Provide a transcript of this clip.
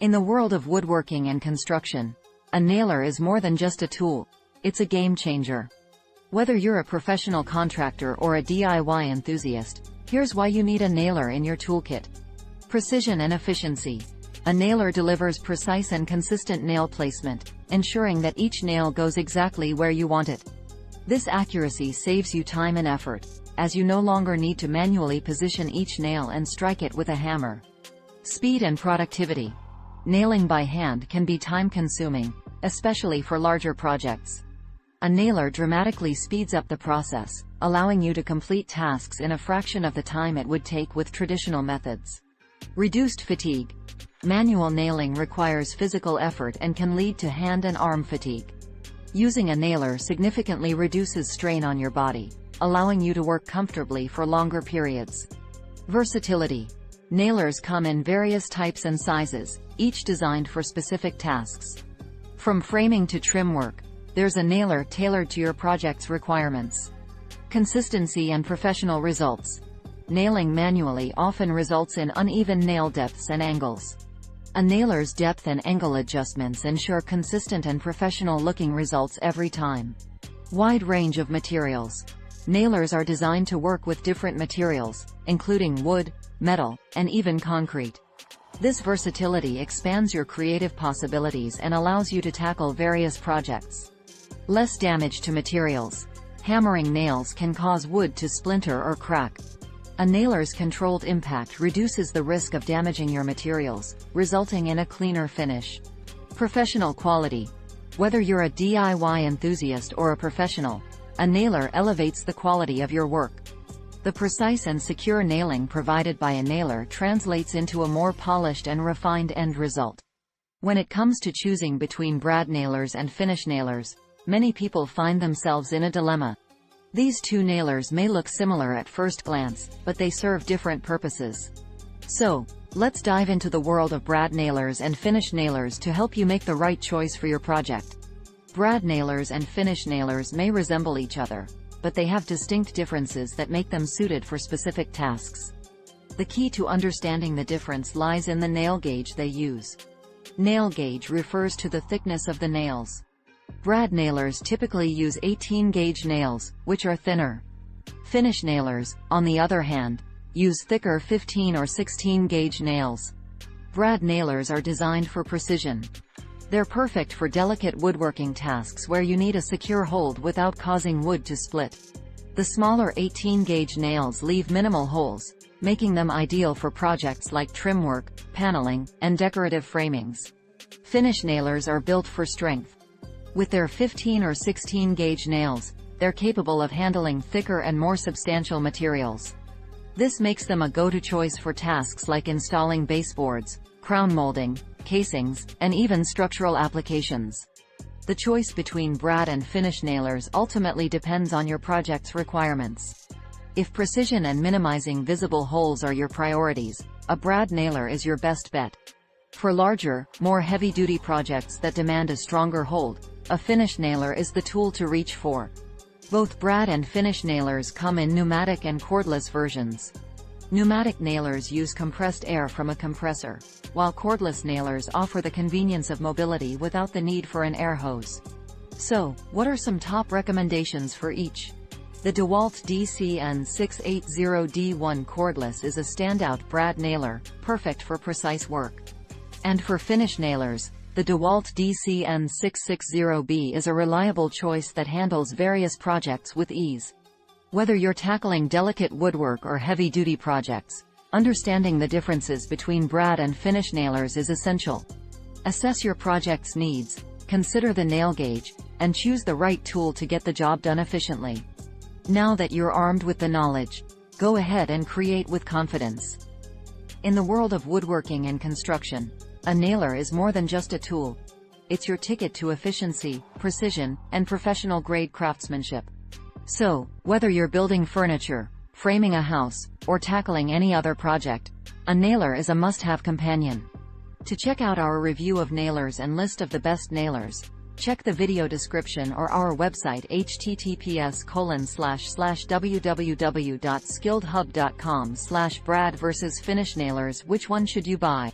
In the world of woodworking and construction, a nailer is more than just a tool. It's a game changer. Whether you're a professional contractor or a DIY enthusiast, here's why you need a nailer in your toolkit. Precision and efficiency. A nailer delivers precise and consistent nail placement, ensuring that each nail goes exactly where you want it. This accuracy saves you time and effort, as you no longer need to manually position each nail and strike it with a hammer. Speed and productivity. Nailing by hand can be time-consuming, especially for larger projects. A nailer dramatically speeds up the process, allowing you to complete tasks in a fraction of the time it would take with traditional methods. Reduced fatigue. Manual nailing requires physical effort and can lead to hand and arm fatigue. Using a nailer significantly reduces strain on your body, allowing you to work comfortably for longer periods. Versatility. Nailers come in various types and sizes, each designed for specific tasks. From framing to trim work, there's a nailer tailored to your project's requirements. Consistency and professional results. Nailing manually often results in uneven nail depths and angles. A nailer's depth and angle adjustments ensure consistent and professional-looking results every time. Wide range of materials. Nailers are designed to work with different materials, including wood, metal, and even concrete. This versatility expands your creative possibilities and allows you to tackle various projects. Less damage to materials. Hammering nails can cause wood to splinter or crack. A nailer's controlled impact reduces the risk of damaging your materials, resulting in a cleaner finish. Professional quality. Whether you're a DIY enthusiast or a professional, a nailer elevates the quality of your work. The precise and secure nailing provided by a nailer translates into a more polished and refined end result. When it comes to choosing between brad nailers and finish nailers, many people find themselves in a dilemma. These two nailers may look similar at first glance, but they serve different purposes. So, let's dive into the world of brad nailers and finish nailers to help you make the right choice for your project. Brad nailers and finish nailers may resemble each other, but they have distinct differences that make them suited for specific tasks. The key to understanding the difference lies in the nail gauge they use. Nail gauge refers to the thickness of the nails. Brad nailers typically use 18-gauge nails, which are thinner. Finish nailers, on the other hand, use thicker 15 or 16-gauge nails. Brad nailers are designed for precision. They're perfect for delicate woodworking tasks where you need a secure hold without causing wood to split. The smaller 18-gauge nails leave minimal holes, making them ideal for projects like trim work, paneling, and decorative framings. Finish nailers are built for strength. With their 15 or 16-gauge nails, they're capable of handling thicker and more substantial materials. This makes them a go-to choice for tasks like installing baseboards, crown molding, casings, and even structural applications. The choice between brad and finish nailers ultimately depends on your project's requirements. If precision and minimizing visible holes are your priorities, a brad nailer is your best bet. For larger, more heavy-duty projects that demand a stronger hold, a finish nailer is the tool to reach for. Both brad and finish nailers come in pneumatic and cordless versions. Pneumatic nailers use compressed air from a compressor, while cordless nailers offer the convenience of mobility without the need for an air hose. So, what are some top recommendations for each? The DeWalt DCN680D1 cordless is a standout brad nailer, perfect for precise work. And for finish nailers, the DeWalt DCN660B is a reliable choice that handles various projects with ease. Whether you're tackling delicate woodwork or heavy-duty projects, understanding the differences between brad and finish nailers is essential. Assess your project's needs, consider the nail gauge, and choose the right tool to get the job done efficiently. Now that you're armed with the knowledge, go ahead and create with confidence. In the world of woodworking and construction, a nailer is more than just a tool. It's your ticket to efficiency, precision, and professional-grade craftsmanship. So, whether you're building furniture, framing a house, or tackling any other project, a nailer is a must-have companion. To check out our review of nailers and list of the best nailers, check the video description or our website https://www.skilledhub.com/brad versus finish nailers. Which one should you buy?